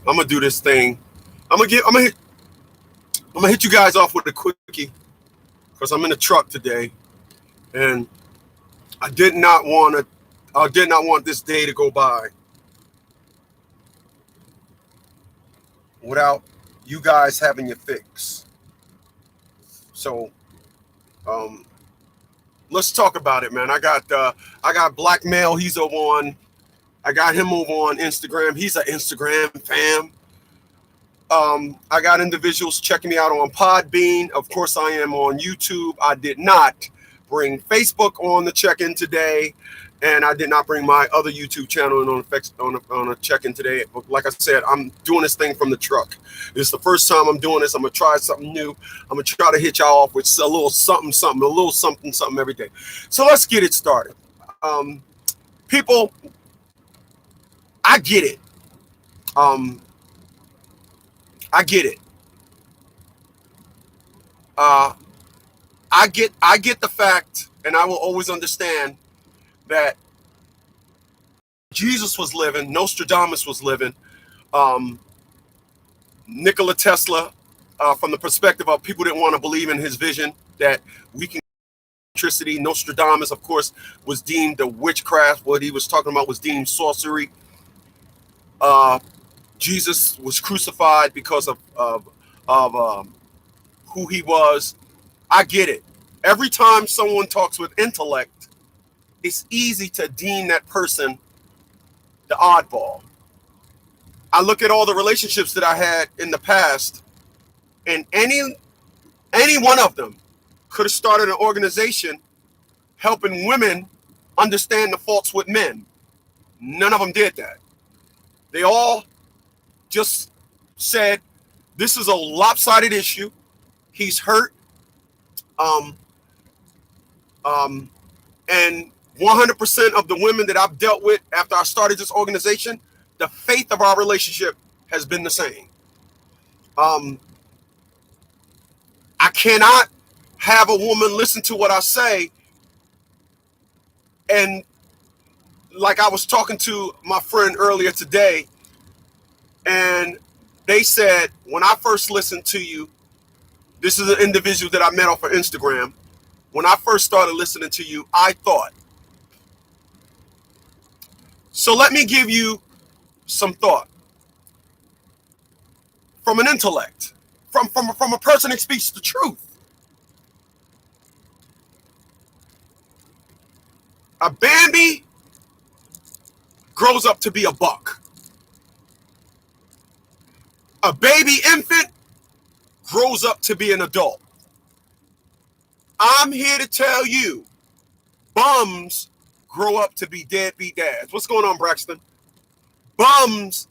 I'm gonna do this thing. I'm gonna hit you guys off with a quickie because I'm in the truck today, and I did not want to. I did not want this day to go by without you guys having your fix. So, um, let's talk about it, man. I got Black Male. He's over on. I got him over on Instagram. He's an Instagram fam. I got individuals checking me out on Podbean. Of course, I am on YouTube. I did not bring Facebook on the check-in today, and I did not bring my other YouTube channel on a check-in today. But like I said, I'm doing this thing from the truck. This is the first time I'm doing this. I'm gonna try something new. I'm gonna try to hit y'all off with a little something, a little something every day. So let's get it started. People, I get it. I get it. I get the fact, and I will always understand that Jesus was living, Nostradamus was living, Nikola Tesla, from the perspective of people didn't want to believe in his vision that we can electricity. Nostradamus, of course, was deemed a witchcraft. What he was talking about was deemed sorcery. Jesus was crucified because of who he was. I get it. Every time someone talks with intellect, it's easy to deem that person the oddball. I look at all the relationships that I had in the past, and any one of them could have started an organization helping women understand the faults with men. None of them did that. They all just said, this is a lopsided issue. He's hurt. And 100% of the women that I've dealt with after I started this organization, the faith of our relationship has been the same. I cannot have a woman listen to what I say. And like I was talking to my friend earlier today, and they said, when I first listened to you, this is an individual that I met off of Instagram. When I first started listening to you, I thought. So let me give you some thought from an intellect, from a person that speaks the truth. A Bambi grows up to be a buck. A baby infant grows up to be an adult. I'm here to tell you, bums grow up to be deadbeat dads. What's going on, Braxton? Bums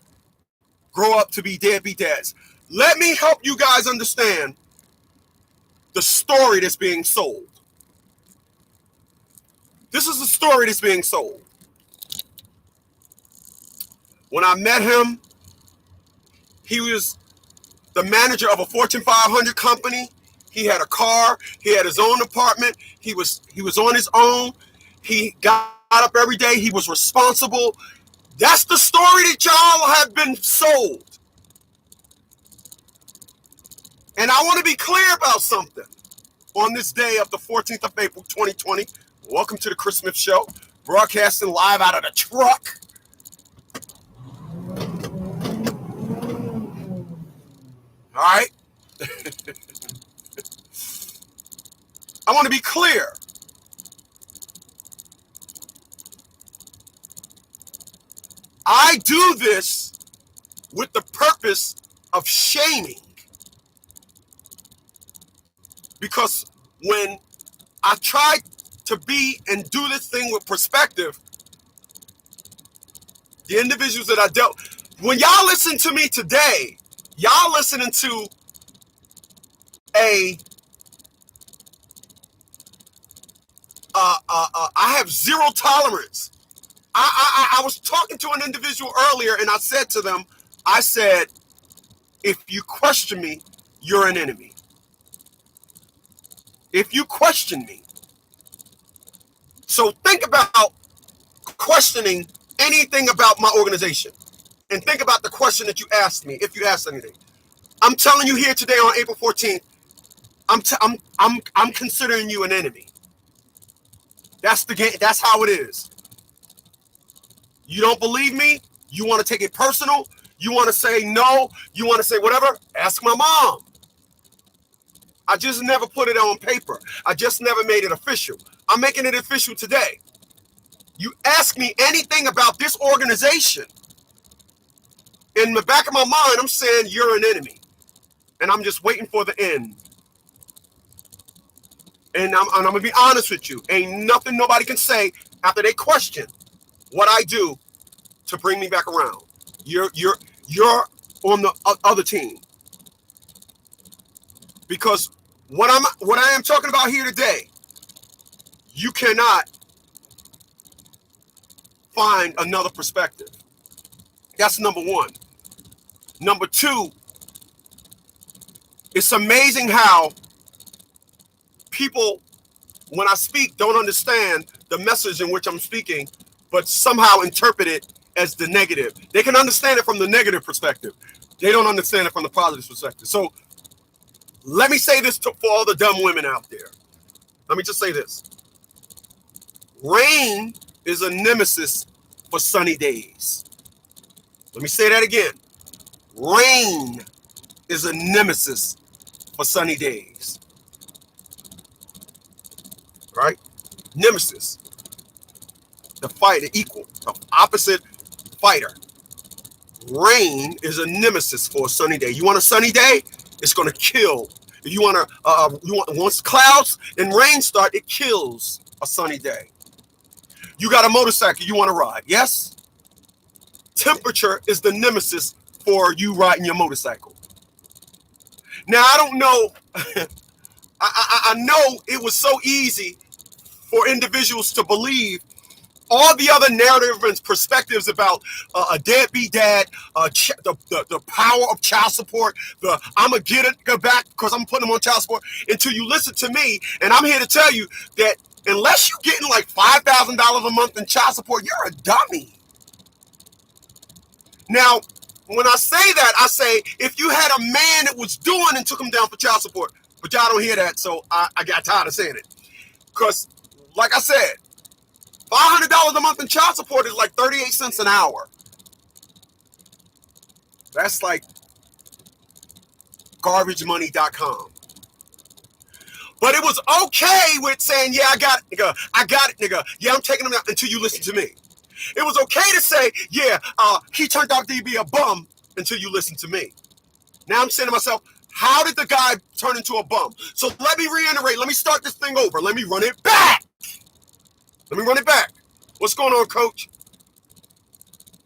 grow up to be deadbeat dads. Let me help you guys understand the story that's being sold. This is the story that's being sold. When I met him, he was the manager of a Fortune 500 company. He had a car. He had his own apartment. He was on his own. He got up every day. He was responsible. That's the story that y'all have been sold. And I want to be clear about something. On this day of the 14th of April, 2020, welcome to the Chris Smith Show, broadcasting live out of the truck. All right. I want to be clear. I do this with the purpose of shaming. Because when I try to be and do this thing with perspective, the individuals that I dealt, when y'all listen to me today, y'all listening to I have zero tolerance. I was talking to an individual earlier, and I said to them, I said, if you question me, you're an enemy. If you question me. So think about questioning anything about my organization. and think about the question that you asked me, if you asked anything. I'm telling you here today on April 14th, I'm considering you an enemy. That's the game. That's how it is. You don't believe me? You want to take it personal? You want to say no? You want to say whatever? Ask my mom. I just never put it on paper. I just never made it official. I'm making it official today. You ask me anything about this organization, in the back of my mind, I'm saying you're an enemy. And I'm just waiting for the end. And I'm going to be honest with you. Ain't nothing nobody can say after they question what I do to bring me back around. You're on the other team. Because what I am talking about here today, you cannot find another perspective. That's number one. Number two, it's amazing how people, when I speak, don't understand the message in which I'm speaking, but somehow interpret it as the negative. They can understand it from the negative perspective. They don't understand it from the positive perspective. So let me say this for all the dumb women out there. Let me just say this. Rain is a nemesis for sunny days. Let me say that again. Rain is a nemesis for sunny days. Right? Nemesis. The fighter, equal, the opposite fighter. Rain is a nemesis for a sunny day. You want a sunny day? It's going to kill. If you want once clouds and rain start, it kills a sunny day. You got a motorcycle you want to ride, yes? Temperature is the nemesis for you riding your motorcycle. Now, I don't know. I know it was so easy for individuals to believe all the other narrative and perspectives about a deadbeat dad, the power of child support, I'm going to get it back because I'm putting them on child support, until you listen to me. And I'm here to tell you that unless you're getting like $5,000 a month in child support, you're a dummy. Now, when I say that, I say if you had a man that was doing and took him down for child support, but y'all don't hear that, so I got tired of saying it. Because, like I said, $500 a month in child support is like 38 cents an hour. That's like garbagemoney.com. But it was okay with saying, yeah, I got it, nigga. I got it, nigga. Yeah, I'm taking them out, until you listen to me. It was okay to say, yeah, he turned out to be a bum, until you listen to me. Now I'm saying to myself, how did the guy turn into a bum? So let me reiterate. Let me start this thing over. Let me run it back. What's going on, coach?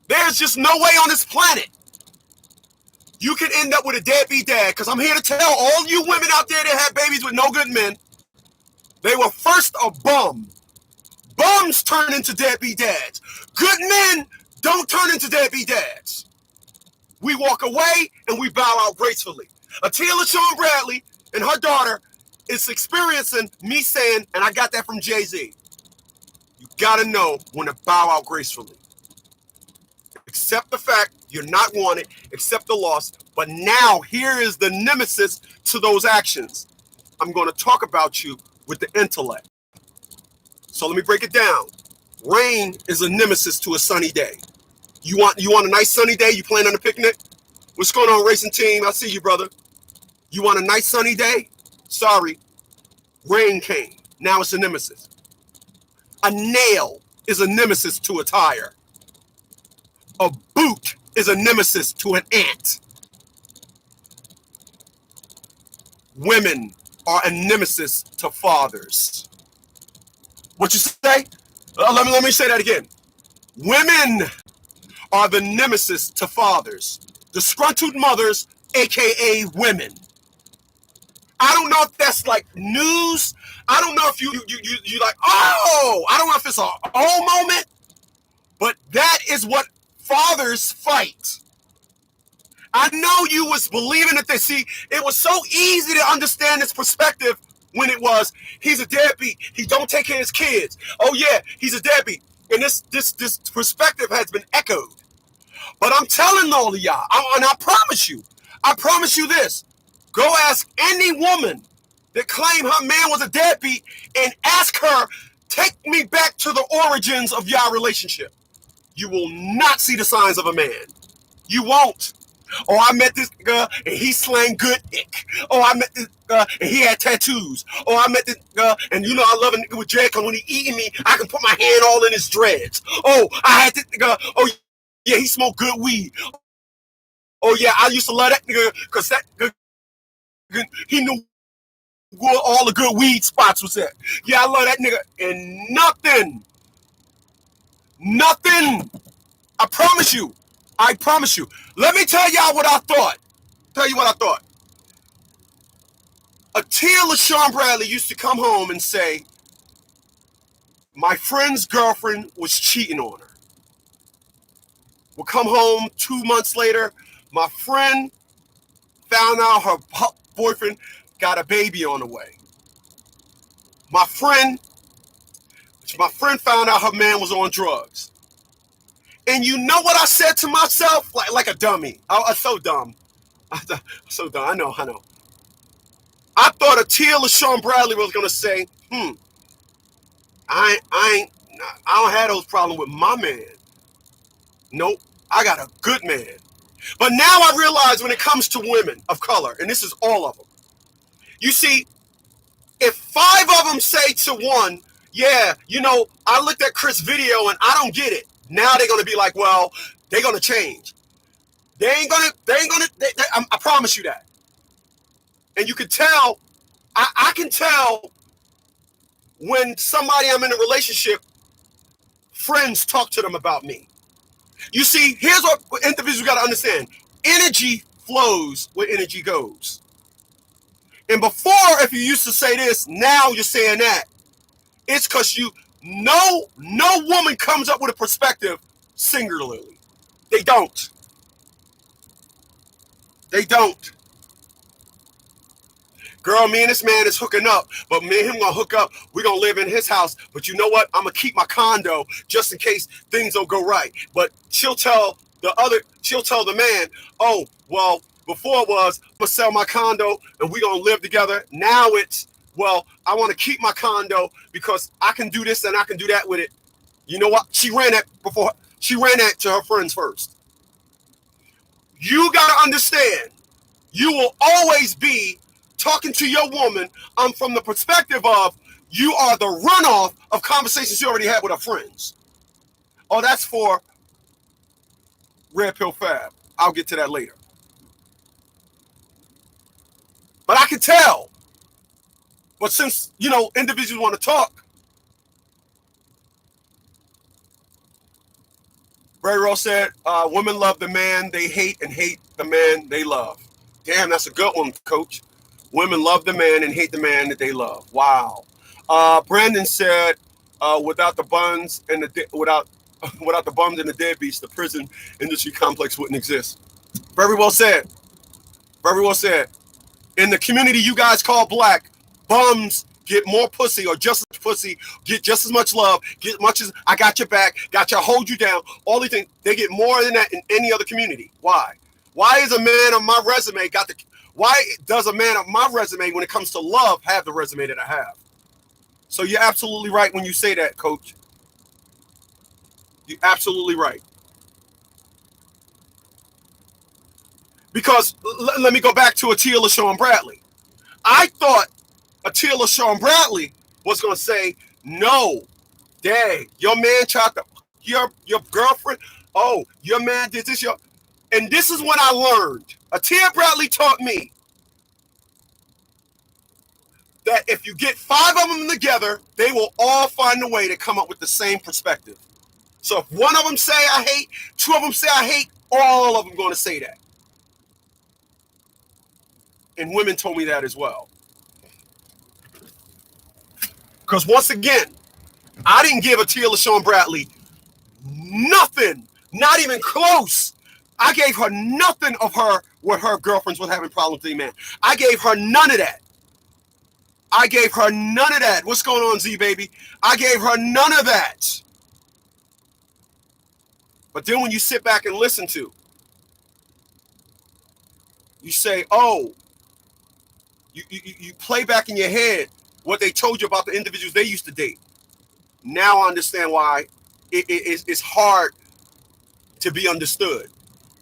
There's just no way on this planet you can end up with a deadbeat dad, because I'm here to tell all you women out there that have babies with no good men, they were first a bum. Bums turn into deadbeat dads. Good men don't turn into deadbeat dads. We walk away and we bow out gracefully. Atia LaShawn Bradley and her daughter is experiencing me saying, and I got that from Jay-Z, you got to know when to bow out gracefully. Accept the fact you're not wanted, accept the loss, but now here is the nemesis to those actions. I'm going to talk about you with the intellect. So let me break it down. Rain is a nemesis to a sunny day. You want a nice sunny day? You plan on a picnic? What's going on, racing team? I see you, brother. You want a nice sunny day? Sorry, rain came. Now it's a nemesis. A nail is a nemesis to a tire. A boot is a nemesis to an ant. Women are a nemesis to fathers. What you say? Let me say that again. Women are the nemesis to fathers. Disgruntled mothers, aka women. I don't know if that's like news. I don't know if you like, oh, I don't know if it's a oh moment, but that is what fathers fight. I know you was believing that it was so easy to understand this perspective when it was, he's a deadbeat. He don't take care of his kids. Oh yeah, he's a deadbeat. And this perspective has been echoed. But I'm telling all of y'all, and I promise you this. Go ask any woman that claimed her man was a deadbeat and ask her, take me back to the origins of your relationship. You will not see the signs of a man. You won't. Oh, I met this girl and he slang good dick. Oh, I met this girl and he had tattoos. Oh, I met this girl and you know I love a nigga with dread because when he eating me, I can put my hand all in his dreads. Oh, I had this girl. Oh, yeah, he smoked good weed. Oh, yeah, I used to love that nigga because that nigga, he knew where all the good weed spots was at. Yeah, I love that nigga. And nothing. I promise you. Let me tell y'all what I thought. Atia LaShawn Bradley used to come home and say, my friend's girlfriend was cheating on her. We'll come home 2 months later. My friend found out her boyfriend got a baby on the way. My friend found out her man was on drugs. And you know what I said to myself? Like a dummy. I was so dumb. So dumb. I know. I thought Atia LaShawn Bradley was going to say, I don't have those problems with my man. Nope. I got a good man. But now I realize when it comes to women of color, and this is all of them, you see, if 5 of them say to one, yeah, you know, I looked at Chris' video and I don't get it. Now they're going to be like, well, they're going to change. I promise you that. And you can tell, I can tell when somebody I'm in a relationship, friends talk to them about me. You see, here's what individuals got to understand. Energy flows where energy goes. And before, if you used to say this, now you're saying that. It's because no woman comes up with a perspective singularly. They don't. Girl, me and this man is hooking up, but me and him gonna hook up. We're gonna live in his house. But you know what? I'm gonna keep my condo just in case things don't go right. But she'll tell the man, oh, well, before it was, I'm gonna sell my condo and we're gonna live together. Now it's, well, I want to keep my condo because I can do this and I can do that with it. You know what? She ran that to her friends first. You gotta understand, you will always be talking to your woman from the perspective of you are the runoff of conversations you already had with her friends. Oh, that's for Red Pill Fab. I'll get to that later. But I can tell. But since, you know, individuals want to talk, Very well said. Women love the man they hate and hate the man they love. Damn, that's a good one, Coach. Women love the man and hate the man that they love. Wow. Brandon said, without the bums and without the bums and the deadbeats, the prison industry complex wouldn't exist. Very well said. Very well said. In the community you guys call black, bums get more pussy or just as pussy, get just as much love, get much as I got your back, got your hold you down, all these things. They get more than that in any other community. Why? Why is a man on my resume why does a man on my resume when it comes to love have the resume that I have? So you're absolutely right when you say that, Coach. You're absolutely right. Because let me go back to Atia LaShawn Bradley. I thought Atia LaShawn Bradley was going to say, no, dang, your man tried to, your girlfriend, oh, your man did this, and this is what I learned. Atia Bradley taught me that if you get 5 of them together, they will all find a way to come up with the same perspective. So if one of them say I hate, 2 of them say I hate, all of them going to say that. And women told me that as well. Because once again, I didn't give Atia LaShawn Bradley nothing, not even close. I gave her nothing of her where her girlfriends was having problems with the man. I gave her none of that. What's going on, Z baby? I gave her none of that. But then when you sit back and listen to, you say, oh, you play back in your head what they told you about the individuals they used to date. Now I understand why it's hard to be understood.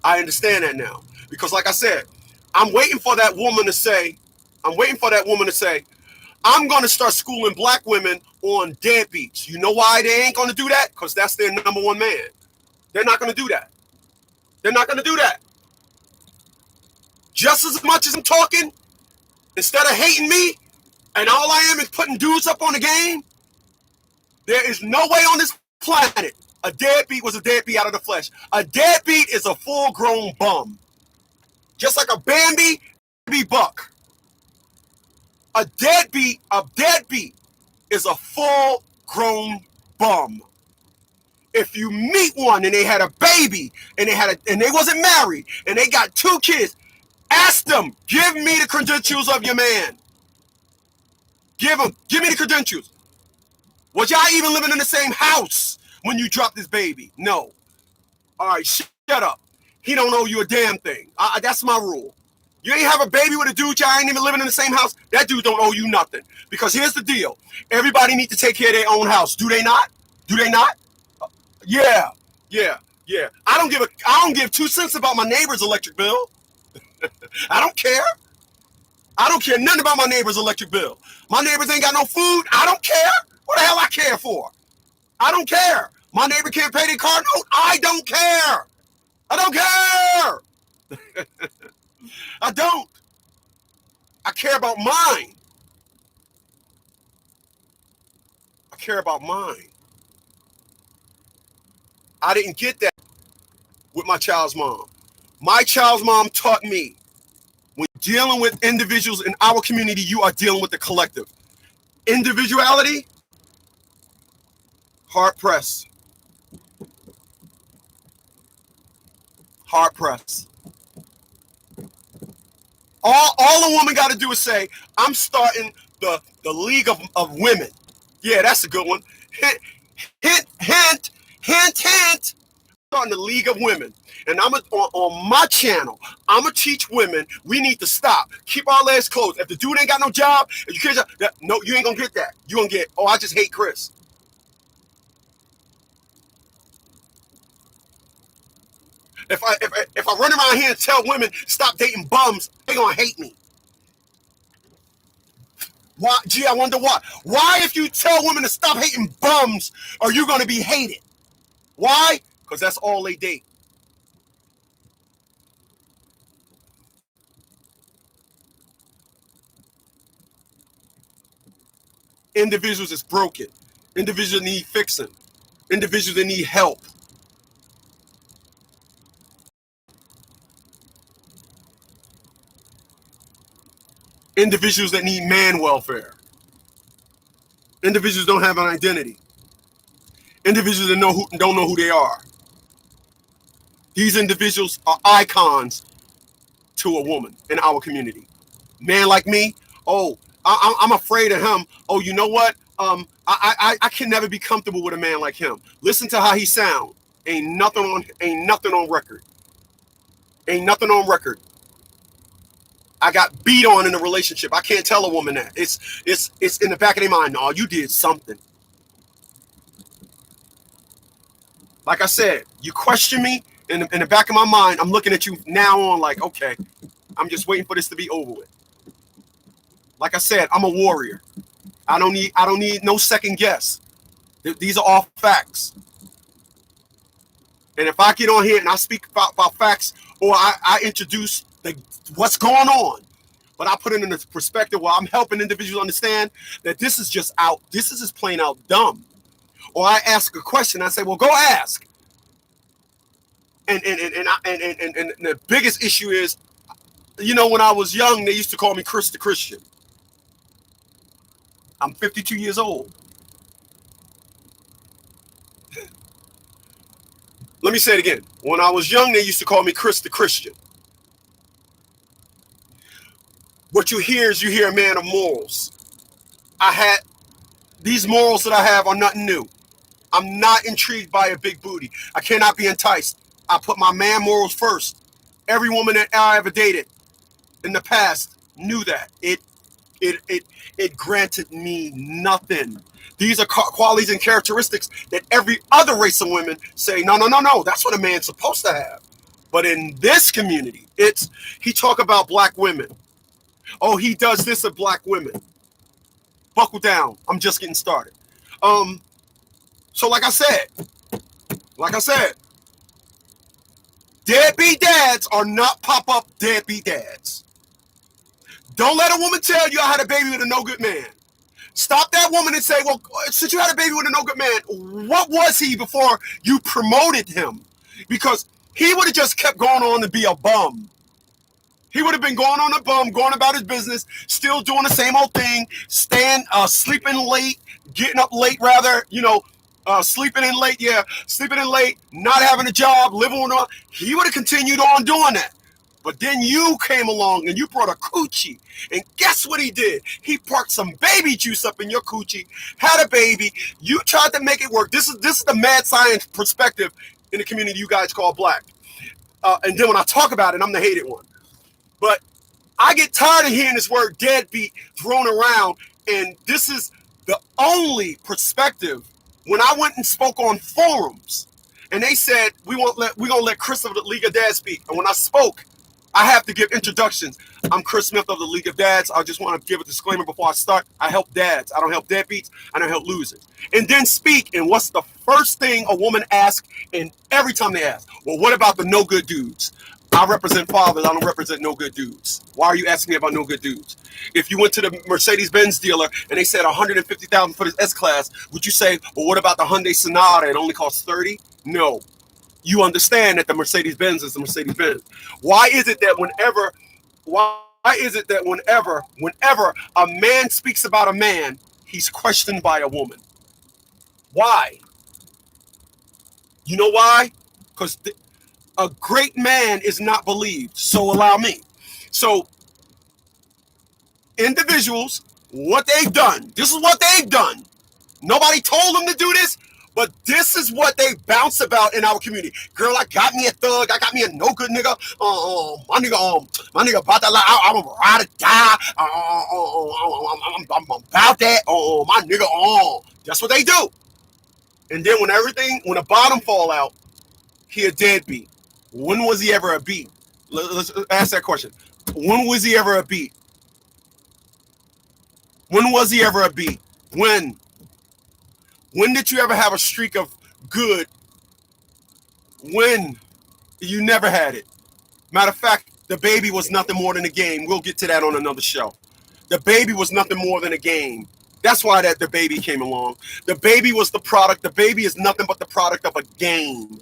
I understand that now. Because like I said, I'm waiting for that woman to say, I'm going to start schooling black women on deadbeats. You know why they ain't going to do that? Because that's their number one man. They're not going to do that. They're not going to do that. Just as much as I'm talking, instead of hating me, and all I am is putting dudes up on the game, there is no way on this planet a deadbeat was a deadbeat out of the flesh. A deadbeat is a full-grown bum. Just like a Bambi buck. A deadbeat is a full-grown bum. If you meet one and they had a baby and they wasn't married and they got 2 kids, ask them, give me the credentials of your man. Give me the credentials. Was y'all even living in the same house when you dropped this baby? No. All right, shut up. He don't owe you a damn thing. That's my rule. You ain't have a baby with a dude y'all ain't even living in the same house. That dude don't owe you nothing. Because here's the deal. Everybody need to take care of their own house. Do they not? Do they not? Yeah. I don't give 2 cents about my neighbor's electric bill. I don't care. I don't care nothing about my neighbor's electric bill. My neighbors ain't got no food. I don't care. What the hell I care for? I don't care. My neighbor can't pay their car note. I don't care. I don't care. I don't. I care about mine. I care about mine. I didn't get that with my child's mom. My child's mom taught me, when dealing with individuals in our community, you are dealing with the collective. Individuality, hard press. Hard press. All a woman got to do is say, I'm starting the League of Women. Yeah, that's a good one. Hint. Starting the League of Women. And I'm on my channel, I'm going to teach women we need to stop. Keep our legs closed. If the dude ain't got no job, if you can't, no, you ain't going to get that. You're going to get, oh, I just hate Chris. If I run around here and tell women stop dating bums, they're going to hate me. Why? Gee, I wonder why. Why, if you tell women to stop hating bums, are you going to be hated? Why? Because that's all they date. Individuals is broken. Individuals need fixing. Individuals that need help. Individuals that need man welfare. Individuals don't have an identity. Individuals that don't know who they are. These individuals are icons to a woman in our community. Man like me, oh, I'm afraid of him. Oh, you know what? I can never be comfortable with a man like him. Listen to how he sound. Ain't nothing on record. Ain't nothing on record. I got beat on in a relationship. I can't tell a woman that. It's in the back of their mind. No, you did something. Like I said, you question me in the back of my mind. I'm looking at you now on like, okay, I'm just waiting for this to be over with. Like I said, I'm a warrior. I don't need no second guess. These are all facts. And if I get on here and I speak about facts, or I introduce what's going on, but I put it in a perspective where I'm helping individuals understand that this is just plain out dumb. Or I ask a question, I say, well, go ask. And the biggest issue is, you know, when I was young, they used to call me Chris the Christian. I'm 52 years old. Let me say it again. When I was young, they used to call me Chris the Christian. What you hear is a man of morals. These morals that I have are nothing new. I'm not intrigued by a big booty. I cannot be enticed. I put my man morals first. Every woman that I ever dated in the past knew that. It granted me nothing. These are qualities and characteristics that every other race of women say, no, no, no, no. That's what a man's supposed to have. But in this community, he talk about black women. Oh, he does this of black women. Buckle down. I'm just getting started. So like I said, deadbeat dads are not pop-up deadbeat dads. Don't let a woman tell you I had a baby with a no good man. Stop that woman and say, well, since you had a baby with a no good man, what was he before you promoted him? Because he would have just kept going on to be a bum. He would have been going on a bum, going about his business, still doing the same old thing, sleeping late, getting up late rather, sleeping in late, not having a job, living on. He would have continued on doing that. But then you came along and you brought a coochie. And guess what he did? He parked some baby juice up in your coochie, had a baby. You tried to make it work. This is the mad science perspective in the community you guys call black. And then when I talk about it, I'm the hated one. But I get tired of hearing this word deadbeat thrown around. And this is the only perspective. When I went and spoke on forums, and they said, we're gonna let Chris of the League of Dads speak. And when I spoke, I have to give introductions. I'm Chris Smith of the League of Dads. I just want to give a disclaimer before I start. I help dads. I don't help deadbeats. I don't help losers. And then speak. And what's the first thing a woman asks? And every time they ask, well, what about the no good dudes? I represent fathers. I don't represent no good dudes. Why are you asking me about no good dudes? If you went to the Mercedes-Benz dealer and they said $150,000 for this S-Class, would you say, well, what about the Hyundai Sonata? It only costs $30,000? No. You understand that the Mercedes-Benz is the Mercedes-Benz. Why is it that whenever a man speaks about a man, he's questioned by a woman? Why? You know why? Because a great man is not believed. So allow me. So individuals, what they've done, this is what they've done. Nobody told them to do this, but this is what they bounce about in our community. Girl, I got me a thug. I got me a no good nigga. My nigga about that. I'm ride or die. I'm about that. My nigga. That's what they do. And then when the bottom fall out, he a deadbeat. When was he ever a beat? Let's ask that question. When was he ever a beat? When was he ever a beat? When did you ever have a streak of good? When? You never had it. Matter of fact, the baby was nothing more than a game. We'll get to that on another show. The baby was nothing more than a game. That's why the baby came along. The baby was the product. The baby is nothing but the product of a game.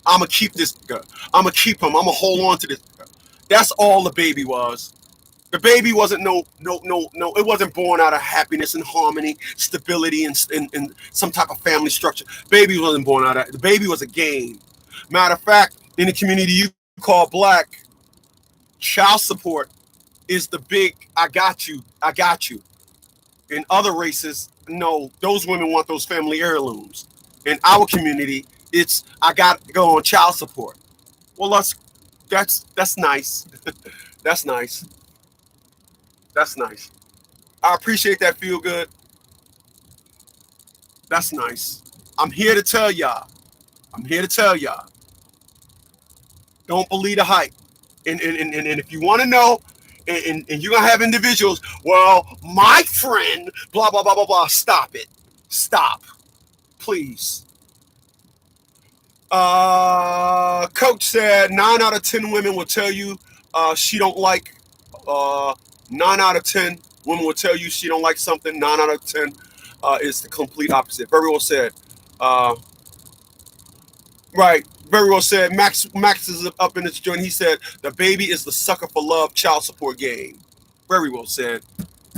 I'm going to keep this guy. I'm going to keep him. I'm going to hold on to this guy. That's all the baby was. The baby wasn't it wasn't born out of happiness and harmony, stability, and some type of family structure. Baby wasn't born out of that. The baby was a game. Matter of fact, in the community you call black, child support is the big I got you. In other races, no, those women want those family heirlooms. In our community, it's I got to go on child support. Well, that's nice. That's nice. That's nice. I appreciate that feel good. That's nice. I'm here to tell y'all. Don't believe the hype. And if you want to know, and you're going to have individuals, well, my friend, blah, blah, blah, blah, blah. Stop it. Stop. Please. Coach said 9 out of 10 women will tell you she don't like 9 out of 10 women will tell you she don't like something. 9 out of 10 is the complete opposite. Very well said. Right. Very well said. Max is up in this joint. He said the baby is the sucker for love child support game. Very well said.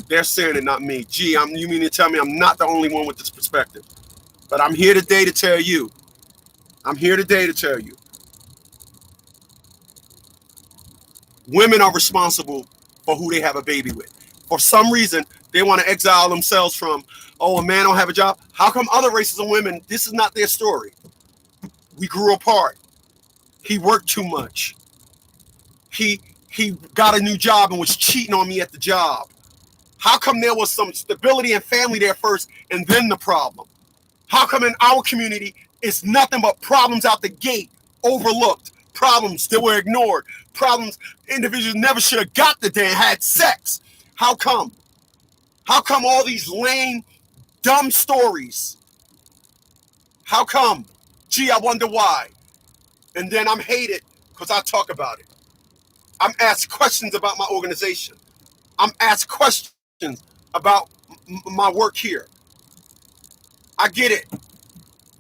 They're saying it, not me. Gee, you mean to tell me I'm not the only one with this perspective? But I'm here today to tell you. Women are responsible for who they have a baby with. For some reason, They want to exile themselves from, oh, a man don't have a job. How come other races of women, this is not their story? We grew apart. He worked too much. He got a new job and was cheating on me at the job. How come there was some stability and family there first and then the problem? How come in our community it's nothing but problems out the gate, overlooked, problems that were ignored, problems individuals never should have got the day and had sex? How come? How come all these lame, dumb stories? How come? Gee, I wonder why. And then I'm hated because I talk about it. I'm asked questions about my organization. I'm asked questions about my work here. I get it.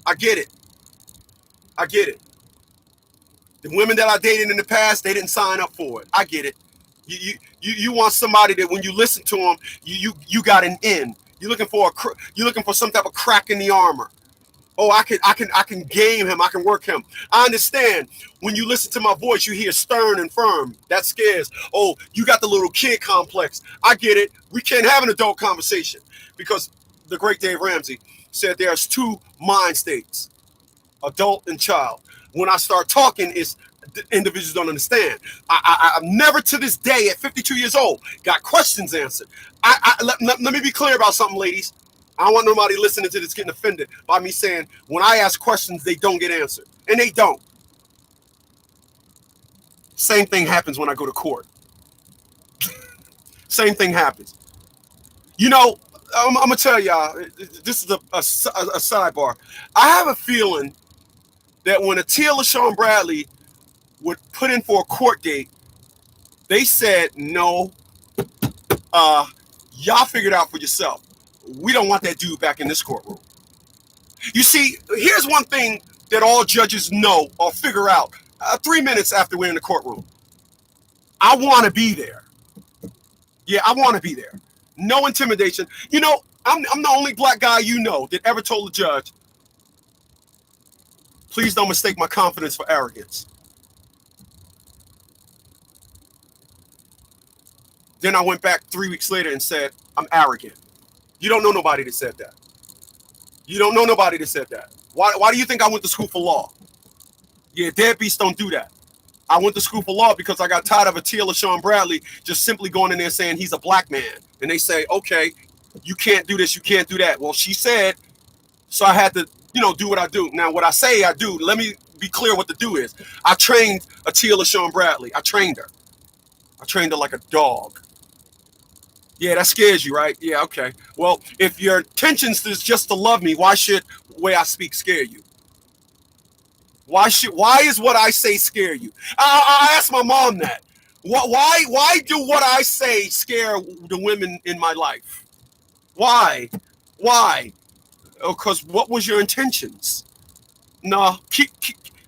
I get it. I get it. The women that I dated in the past, they didn't sign up for it. I get it. You want somebody that when you listen to them, you got an in. You're looking for some type of crack in the armor. Oh, I can game him. I can work him. I understand. When you listen to my voice, you hear stern and firm. That scares. Oh, you got the little kid complex. I get it. We can't have an adult conversation because the great Dave Ramsey said there's two mind states, adult and child. When I start talking, it's individuals don't understand. I've never to this day at 52 years old got questions answered. Let me be clear about something, ladies. I don't want nobody listening to this getting offended by me saying when I ask questions, they don't get answered. And they don't. Same thing happens when I go to court. Same thing happens. You know, I'm going to tell y'all, this is a sidebar. I have a feeling that when Atia LaShawn Bradley would put in for a court date, they said, no, y'all figure it out for yourself. We don't want that dude back in this courtroom. You see, here's one thing that all judges know or figure out 3 minutes after we're in the courtroom. I want to be there. Yeah, I want to be there. No intimidation. You know, I'm the only black guy you know that ever told a judge, please don't mistake my confidence for arrogance. Then I went back 3 weeks later and said, I'm arrogant. You don't know nobody that said that. You don't know nobody that said that. Why do you think I went to school for law? Yeah, deadbeats don't do that. I went to school for law because I got tired of Atia LaShawn Bradley just simply going in there saying he's a black man. And they say, okay, you can't do this, you can't do that. Well, she said, so I had to, do what I do. Now, what I say I do, let me be clear what the do is. I trained Atia LaShawn Bradley. I trained her. I trained her like a dog. Yeah, that scares you, right? Yeah, okay. Well, if your intentions is just to love me, why should the way I speak scare you? Why is what I say scare you? I asked my mom that. Why do what I say scare the women in my life? Why? Because what was your intentions? No,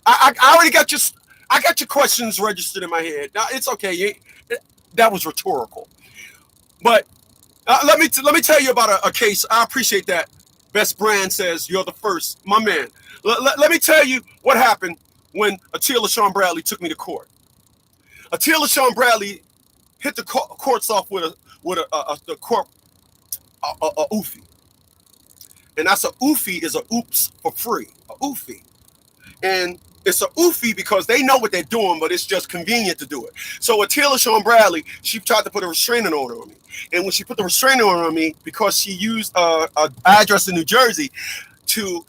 I already got your questions registered in my head. Now it's okay. That was rhetorical. But let me tell you about a case. I appreciate that. Best Brand says you're the first, my man. Let me tell you what happened when Atia LaShawn Bradley took me to court. Atia LaShawn Bradley hit the courts off with the court oofy, and that's a oofy is a oops for free, a oofy, and it's a oofy because they know what they're doing, but it's just convenient to do it. So Atia LaShawn Bradley, she tried to put a restraining order on me. And when she put the restraining order on me, because she used an address in New Jersey,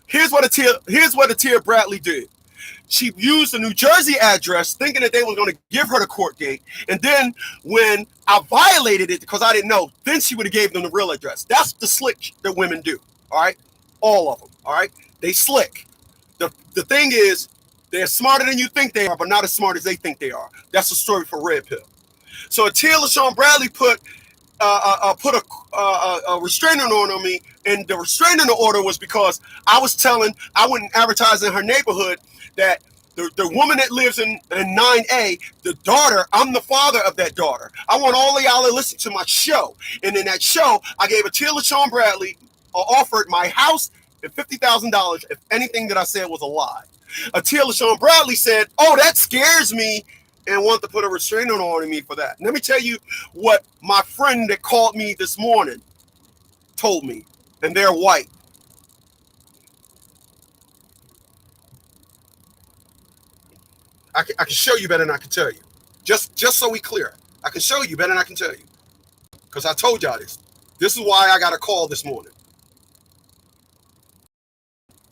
here's what Atia Bradley did. She used a New Jersey address thinking that they were going to give her the court date. And then when I violated it because I didn't know, then she would have gave them the real address. That's the slick that women do. All right. All of them. All right. They slick. The thing is, they're smarter than you think they are, but not as smart as they think they are. That's a story for Red Pill. So Atia LaShawn Bradley put a restraining order on me, and the restraining order was because I went and advertised in her neighborhood that the woman that lives in 9A, the daughter, I'm the father of that daughter. I want all of y'all to listen to my show. And in that show, I gave Atia LaShawn Bradley offered my house and $50,000 if anything that I said was a lie. Atia LaShawn Bradley said, oh, that scares me, and wanted to put a restraining order on me for that. Let me tell you what my friend that called me this morning, told me, and they're white. I can show you better than I can tell you. Just so we clear, I can show you better than I can tell you. Because I told y'all this. This is why I got a call this morning.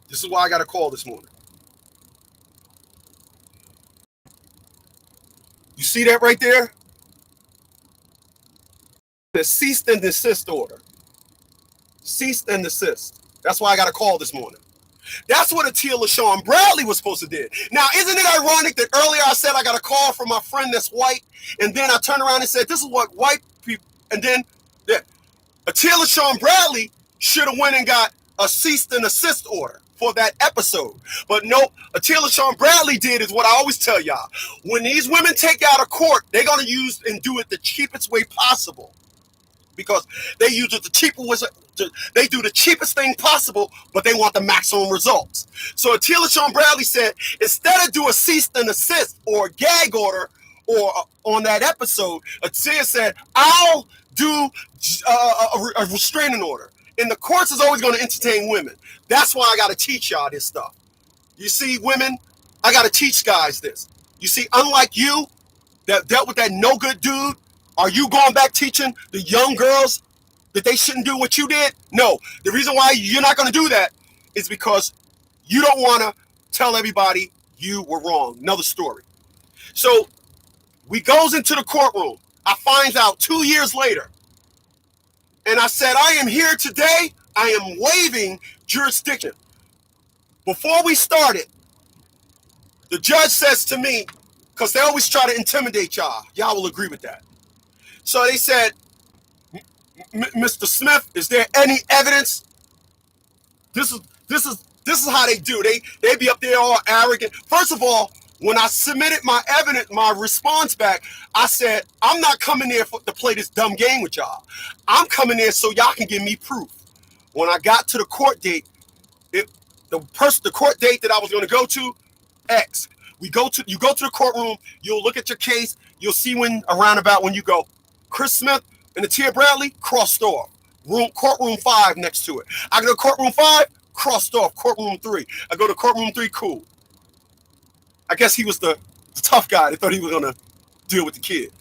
This is why I got a call this morning. You see that right there? The cease and desist order. Cease and desist. That's why I got a call this morning. That's what Atia LaShawn Bradley was supposed to do. Now, isn't it ironic that earlier I said I got a call from my friend that's white, and then I turned around and said, this is what white people, and then Atia LaShawn Bradley should have went and got a cease and desist order for that episode. But nope, Atia LaShawn Bradley did is what I always tell y'all. When these women take you out of court, they're going to use and do it the cheapest way possible. Because they use it the cheapest, they do the cheapest thing possible, but they want the maximum results. So Atia LaShawn Bradley said, instead of do a cease and desist or a gag order or on that episode, Atia said, I'll do a restraining order. And the courts is always going to entertain women. That's why I got to teach y'all this stuff. You see, women, I got to teach guys this. You see, unlike you that dealt with that no good dude, are you going back teaching the young girls that they shouldn't do what you did? No. The reason why you're not going to do that is because you don't want to tell everybody you were wrong. Another story. So we goes into the courtroom. I find out 2 years later. And I said, I am here today. I am waiving jurisdiction. Before we started, the judge says to me, because they always try to intimidate y'all. Y'all will agree with that. So they said, Mr. Smith, is there any evidence? This is how they do. They be up there all arrogant. First of all, when I submitted my evidence, my response back, I said, I'm not coming there to play this dumb game with y'all. I'm coming there so y'all can give me proof. When I got to the court date, the court date that I was going to go to, X. You go to the courtroom, you'll look at your case, you'll see when you go, Chris Smith and Atia Bradley crossed off. Courtroom 5 next to it. I go to courtroom 5, crossed off. Courtroom 3. I go to courtroom 3, cool. I guess he was the tough guy that thought he was going to deal with the kid.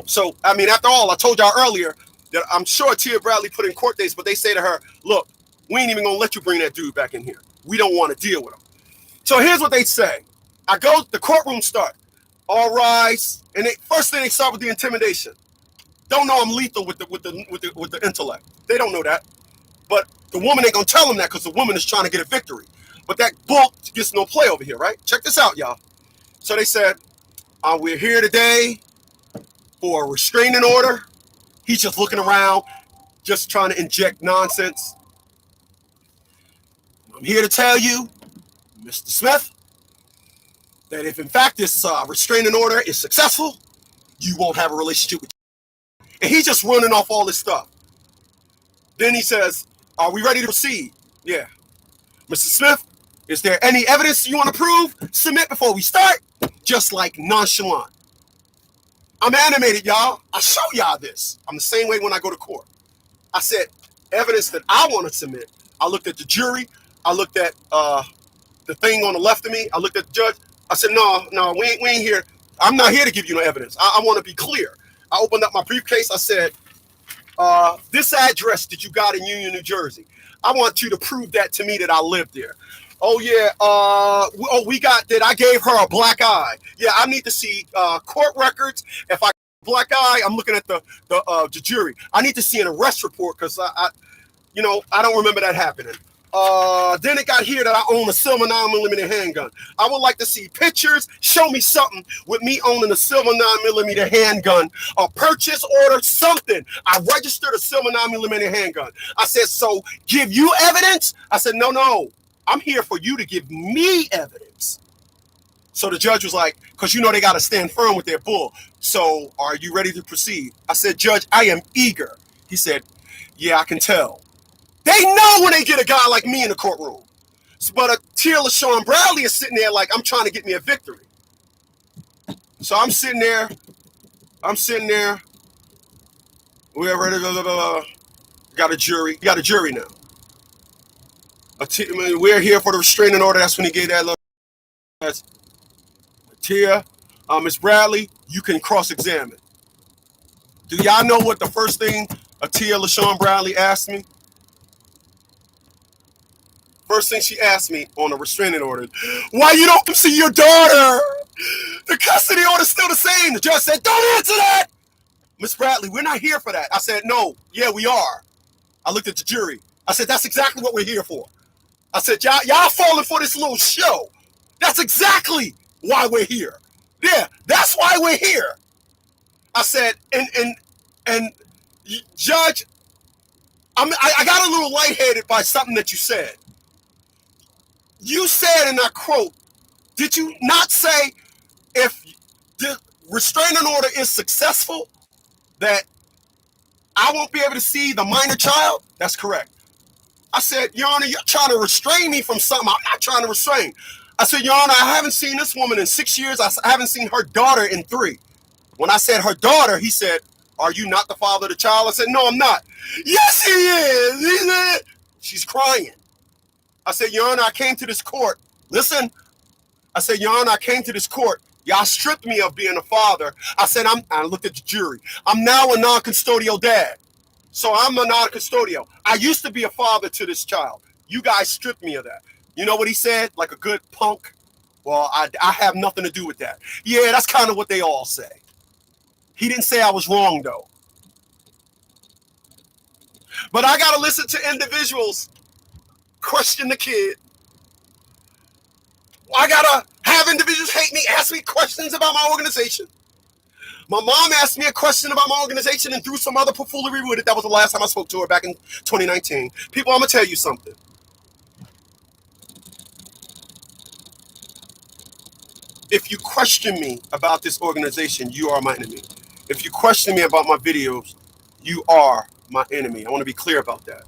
So, I mean, after all, I told y'all earlier that I'm sure Atia Bradley put in court dates, but they say to her, look, we ain't even going to let you bring that dude back in here. We don't want to deal with him. So here's what they say. The courtroom start. All rise. And first thing they start with the intimidation. Don't know I'm lethal with the intellect. They don't know that. But the woman ain't gonna tell them that because the woman is trying to get a victory. But that bull gets no play over here, right? Check this out, y'all. So they said, we're here today for a restraining order. He's just looking around, just trying to inject nonsense. I'm here to tell you, Mr. Smith, that if in fact this restraining order is successful, you won't have a relationship with you. And he's just running off all this stuff. Then he says, are we ready to proceed? Yeah. Mr. Smith, is there any evidence you want to prove? Submit before we start. Just like nonchalant. I'm animated, y'all. I show y'all this. I'm the same way when I go to court. I said, evidence that I want to submit. I looked at the jury. I looked at the thing on the left of me. I looked at the judge. I said, no, we ain't here. I'm not here to give you no evidence. I want to be clear. I opened up my briefcase. I said, this address that you got in Union, New Jersey, I want you to prove that to me that I lived there. Oh, yeah. We got that I gave her a black eye. Yeah, I need to see court records. If I black eye, I'm looking at the jury. I need to see an arrest report because I don't remember that happening. Then it got here that I own a silver 9mm handgun. I would like to see pictures. Show me something with me owning a silver 9mm handgun. A purchase order, something. I registered a silver 9mm handgun. I said, so give you evidence? I said, no. I'm here for you to give me evidence. So the judge was like, because they got to stand firm with their bull. So are you ready to proceed? I said, Judge, I am eager. He said, yeah, I can tell. They know when they get a guy like me in the courtroom. But Atia LaShawn Bradley is sitting there like, I'm trying to get me a victory. So I'm sitting there. We're ready. Got a jury. Got a jury now. We're here for the restraining order. That's when he gave that little. Tia, Ms. Bradley, you can cross-examine. Do y'all know what the first thing Tia LaShawn Bradley asked me? First thing she asked me on a restraining order, why you don't see your daughter? The custody order's still the same. The judge said, don't answer that. Miss Bradley, we're not here for that. I said, no, yeah, we are. I looked at the jury. I said, that's exactly what we're here for. I said, y'all falling for this little show. That's exactly why we're here. Yeah, that's why we're here. I said, and Judge, I got a little lightheaded by something that you said. You said, and I quote, did you not say if the restraining order is successful that I won't be able to see the minor child? That's correct. I said, Your Honor, you're trying to restrain me from something I'm not trying to restrain. I said, Your Honor, I haven't seen this woman in 6 years. I haven't seen her daughter in 3. When I said her daughter, he said, are you not the father of the child? I said, no, I'm not. Yes, he is. She's crying. I said, Your Honor, I came to this court. Listen. I said, Your Honor, I came to this court. Y'all stripped me of being a father. I said, I looked at the jury. I'm now a non-custodial dad. So I'm a non-custodial. I used to be a father to this child. You guys stripped me of that. You know what he said? Like a good punk? Well, I have nothing to do with that. Yeah, that's kind of what they all say. He didn't say I was wrong, though. But I got to listen to individuals question the kid. I got to have individuals hate me, ask me questions about my organization. My mom asked me a question about my organization and threw some other buffoonery with it. That was the last time I spoke to her back in 2019. People, I'm going to tell you something. If you question me about this organization, you are my enemy. If you question me about my videos, you are my enemy. I want to be clear about that.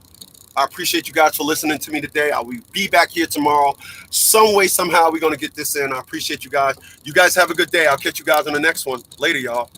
I appreciate you guys for listening to me today. I will be back here tomorrow. Some way, somehow, we're going to get this in. I appreciate you guys. You guys have a good day. I'll catch you guys on the next one. Later, y'all.